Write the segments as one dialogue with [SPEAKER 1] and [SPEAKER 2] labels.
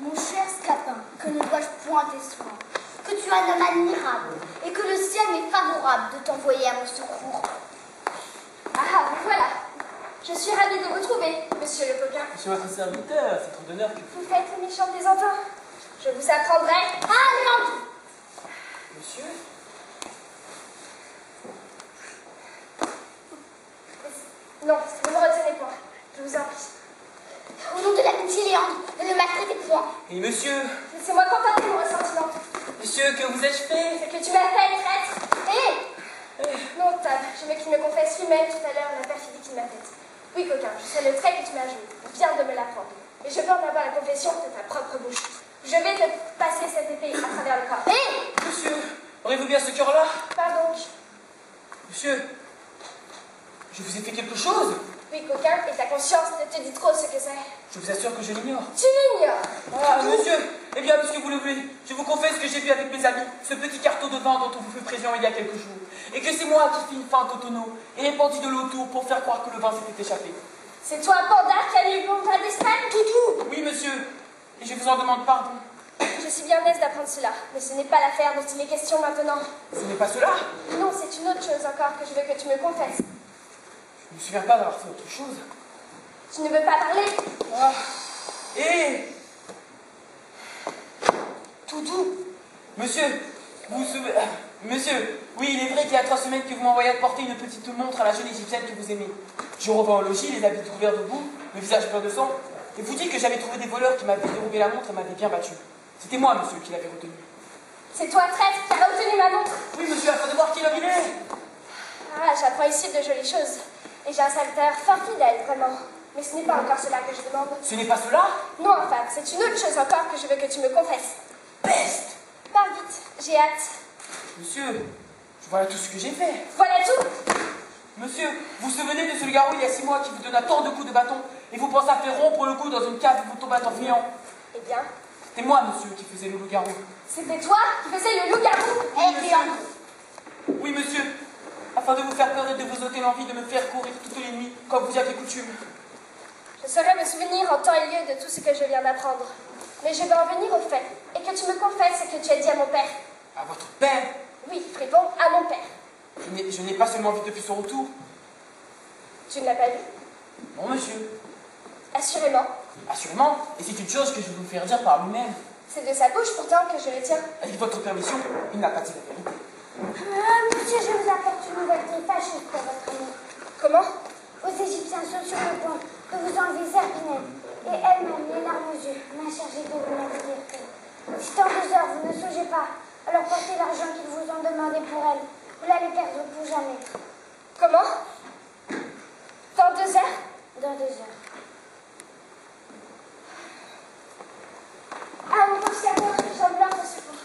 [SPEAKER 1] Mon cher Scapin, que ne dois-je point décevoir, que tu es un homme admirable et que le ciel m'est favorable de t'envoyer à mon secours.
[SPEAKER 2] Ah, voilà. Je suis ravie de vous retrouver, monsieur le coquin.
[SPEAKER 3] Je suis votre serviteur, c'est trop d'honneur que...
[SPEAKER 2] Vous faites les méchants des enfants. Je vous apprendrai.
[SPEAKER 1] Ah, Léandre!
[SPEAKER 3] Monsieur?
[SPEAKER 2] Non, vous ne retenez point. Je vous en prie.
[SPEAKER 1] Au nom de l'amitié, Léandre, ne me maltraitez point.
[SPEAKER 3] Et monsieur?
[SPEAKER 2] Laissez-moi contenter mon ressentiment.
[SPEAKER 3] Monsieur, que vous ai-je fait?
[SPEAKER 2] Ce que tu m'as fait, traître. Non, Tab, je veux qu'il me confesse lui-même tout à l'heure la perfidie qu'il m'a faite. Oui, coquin, je sais le trait que tu m'as joué. Viens de me l'apprendre. Mais je veux en avoir la confession de ta propre bouche. Je vais te passer cette épée à travers le corps.
[SPEAKER 3] Monsieur, aurez-vous bien ce cœur-là?
[SPEAKER 2] Pardon.
[SPEAKER 3] Monsieur, je vous ai fait quelque chose?
[SPEAKER 2] Oui, coquin, et ta conscience ne te dit trop ce que c'est.
[SPEAKER 3] Je vous assure que je l'ignore.
[SPEAKER 2] Tu l'ignores.
[SPEAKER 3] Ah, monsieur, eh bien, puisque vous le voulez, je vous confesse que j'ai vu avec mes amis ce petit carton de vin dont on vous fait présent il y a quelques jours, et que c'est moi qui fis une feinte au tonneau et répandis de l'eau autour pour faire croire que le vin s'était échappé.
[SPEAKER 2] C'est toi, Panda, qui a eu le bras d'Espagne, Toutou.
[SPEAKER 3] Oui, monsieur, et je vous en demande pardon.
[SPEAKER 2] Je suis bien aise d'apprendre cela, mais ce n'est pas l'affaire dont il est question maintenant.
[SPEAKER 3] Ce n'est pas cela?
[SPEAKER 2] Non, c'est une autre chose encore que je veux que tu me confesses.
[SPEAKER 3] Je ne me souviens pas d'avoir fait autre chose.
[SPEAKER 2] Tu ne veux pas parler?
[SPEAKER 3] Ah. Et... Toutou, monsieur, vous vous souvenez... Monsieur, oui, il est vrai qu'il y a 3 semaines que vous m'envoyez porter une petite montre à la jeune égyptienne que vous aimez. Je revends au logis, les habits couverts de boue, le visage plein de sang, et vous dites que j'avais trouvé des voleurs qui m'avaient dérobé la montre et m'avaient bien battu. C'était moi, monsieur, qui l'avais retenu.
[SPEAKER 2] C'est toi, traître, qui a obtenu ma montre.
[SPEAKER 3] Oui, monsieur, afin de voir qui l'homme il est.
[SPEAKER 2] Ah, j'apprends ici de jolies choses. Et j'ai un serviteur fort fidèle, vraiment. Mais ce n'est pas encore cela que je demande.
[SPEAKER 3] Ce n'est pas cela?
[SPEAKER 2] Non, enfin, c'est une autre chose encore que je veux que tu me confesses.
[SPEAKER 3] Peste!
[SPEAKER 2] Parle vite, j'ai hâte.
[SPEAKER 3] Monsieur, voilà tout ce que j'ai fait.
[SPEAKER 2] Voilà tout.
[SPEAKER 3] Monsieur, vous vous souvenez de ce garou il y a 6 mois qui vous donna tant de coups de bâton et vous pensez à faire rompre le cou dans une cave et vous tombez en fuyant?
[SPEAKER 2] Eh bien,
[SPEAKER 3] C'était moi, monsieur, qui faisais le loup-garou.
[SPEAKER 2] c'était toi qui faisais le loup-garou.
[SPEAKER 1] Eh, Léandre!
[SPEAKER 3] Oui, monsieur, afin de vous faire peur et de vous ôter l'envie de me faire courir toutes les nuits, comme vous y avez coutume.
[SPEAKER 2] Je saurais me souvenir en temps et lieu de tout ce que je viens d'apprendre. Mais je vais en venir au fait, et que tu me confesses ce que tu as dit à mon père.
[SPEAKER 3] À votre père?
[SPEAKER 2] Oui, fripon, à mon père.
[SPEAKER 3] Je n'ai pas seulement vu depuis son retour.
[SPEAKER 2] Tu ne l'as pas vu?
[SPEAKER 3] Non, monsieur.
[SPEAKER 2] Assurément.
[SPEAKER 3] Assurément, et c'est une chose que je vais vous faire dire par lui-même.
[SPEAKER 2] C'est de sa bouche pourtant que je le tiens.
[SPEAKER 3] Avec votre permission, il n'a pas dit la vérité.
[SPEAKER 1] Monsieur, je vous apporte une nouvelle très fâcheuse pour votre amour.
[SPEAKER 2] Comment?
[SPEAKER 1] Aux Égyptiens sont sur le point de vous enlever Zerbinel, et elle-même, les larmes aux yeux, m'a chargé de vous l'indiquer. Si dans 2 heures vous ne songez pas à leur porter l'argent qu'ils vous ont demandé pour elle, vous l'allez perdre pour jamais.
[SPEAKER 2] Comment? Dans 2 heures?
[SPEAKER 1] Dans 2 heures. Ah, mon pauvre Scapin, je semblant au secours.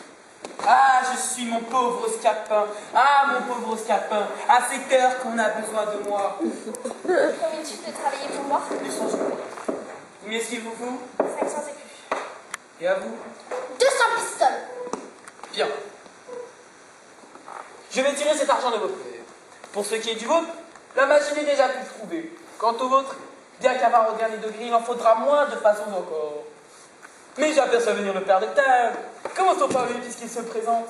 [SPEAKER 3] Ah, je suis mon pauvre Scapin. Ah, mon pauvre Scapin. À cette heure qu'on a besoin de moi.
[SPEAKER 2] Combien tu de travailler pour moi?
[SPEAKER 3] 200 jours. Combien est-ce qu'il vous faut?
[SPEAKER 2] 500 écus.
[SPEAKER 3] Et à vous?
[SPEAKER 1] 200 pistoles.
[SPEAKER 3] Bien. Je vais tirer cet argent de votre père. Pour ce qui est du vôtre, la machine est déjà plus trouvée. Quant au vôtre, bien qu'avoir au dernier degré, il en faudra moins de façons encore. Mais j'aperçois venir le père de table. Commençons par lui puisqu'il se présente.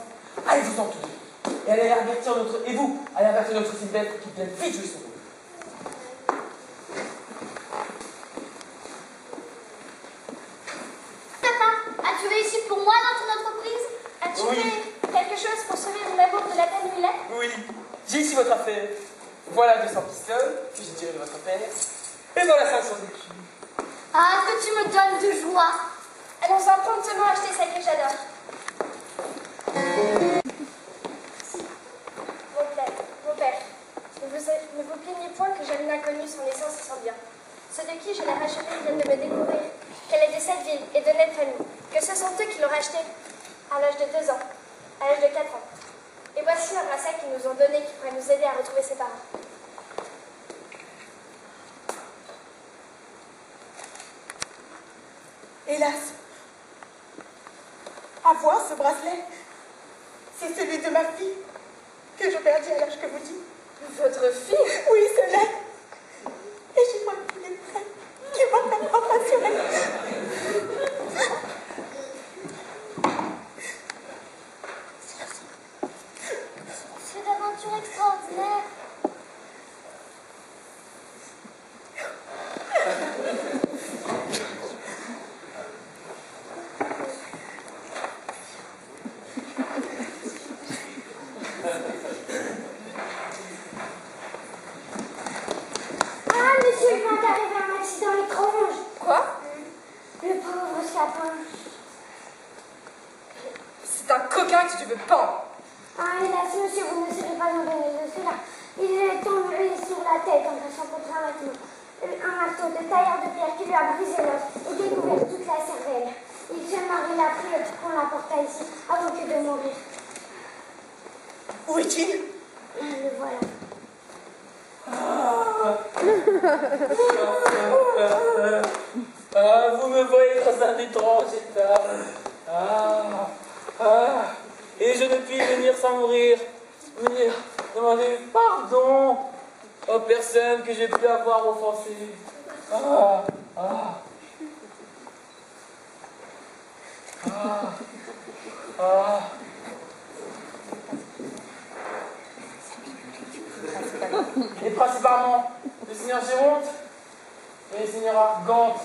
[SPEAKER 3] Allez-vous-en tous deux. Et allez avertir notre... Et vous, allez avertir notre Sylvestre qui vienne vite jouer son rôle.
[SPEAKER 1] Scapin, as-tu réussi pour moi dans ton entreprise?
[SPEAKER 2] As-tu
[SPEAKER 3] Oui.
[SPEAKER 2] fait quelque chose pour sauver mon amour de la belle Mulet?
[SPEAKER 3] Oui, j'ai ici votre affaire. Voilà 200 pistoles, que j'ai tiré de votre père. Et voilà 500 écus.
[SPEAKER 1] Ah, que tu me donnes de joie.
[SPEAKER 2] Allons-en promptement acheter celle que j'adore. Mon père, ne vous plaignez point que j'aime l'inconnu son essence et son bien. Ceux de qui je l'ai racheté viennent de me découvrir qu'elle est de cette ville et de notre famille, que ce sont eux qui l'ont rachetée à l'âge de 2 ans, à l'âge de 4 ans. Et voici un bracelet qu'ils nous ont donné qui pourrait nous aider à retrouver ses parents.
[SPEAKER 4] Hélas, à voir ce bracelet, c'est celui de ma fille que je perdis à l'âge que vous dites.
[SPEAKER 2] Votre fille?
[SPEAKER 4] Oui, c'est l'est. Et je vois qu'il est prêt, qui va faire assurer.
[SPEAKER 1] chapeau.
[SPEAKER 2] C'est un coquin que tu veux pendre.
[SPEAKER 1] Ah, hélas, monsieur, vous ne serez pas endormi de cela. Il est tombé sur la tête en passant contre un marteau de tailleur de pierre qui lui a brisé l'os et découvert toute la cervelle. Il se marie la prière qu'on l'apporta ici avant que de mourir.
[SPEAKER 4] Où est-il?
[SPEAKER 1] Le voilà.
[SPEAKER 3] Vous me voyez dans un étrange état. Et je ne puis venir sans mourir. Venir demander pardon aux personnes que j'ai pu avoir offensées. Et principalement le seigneur Géronte et le seigneur Argante.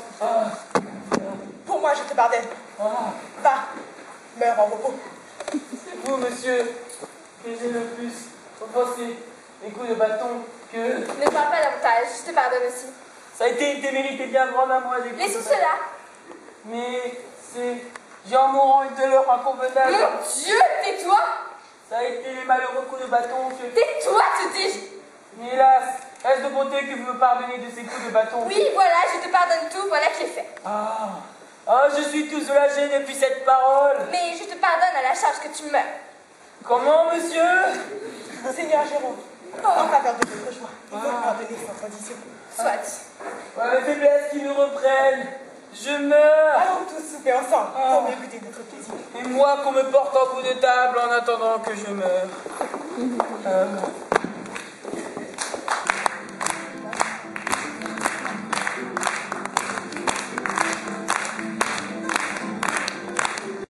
[SPEAKER 4] Pour moi, je te pardonne. Va, meurs en repos.
[SPEAKER 3] C'est vous, monsieur, que j'ai le plus offensé les coups de bâton que...
[SPEAKER 2] Ne parle pas davantage, je te pardonne aussi.
[SPEAKER 3] Ça a été une témérité bien grande à moi des coups
[SPEAKER 2] Laissons
[SPEAKER 3] de bâton.
[SPEAKER 2] cela.
[SPEAKER 3] Mais c'est... J'ai en mourant une douleur inconvenable.
[SPEAKER 2] Mon Dieu, tais-toi.
[SPEAKER 3] Ça a été les malheureux coups de bâton que...
[SPEAKER 2] Tais-toi, te dis-je.
[SPEAKER 3] Mais hélas, est-ce de bonté que vous me pardonnez de ces coups de bâton?
[SPEAKER 2] Oui, voilà, je te pardonne tout, voilà qui est fait.
[SPEAKER 3] Je suis tout soulagé depuis cette parole.
[SPEAKER 2] Mais je te pardonne à la charge que tu meurs.
[SPEAKER 3] Comment, monsieur?
[SPEAKER 4] Seigneur Jérôme, en faveur de votre joie, il faut pardonner sans condition.
[SPEAKER 2] Soit.
[SPEAKER 3] Les faiblesses qui me reprennent. Je meurs.
[SPEAKER 4] Allons tous souper ensemble pour m'écouter notre plaisir.
[SPEAKER 3] Et moi qu'on me porte en coup de table en attendant que je meure.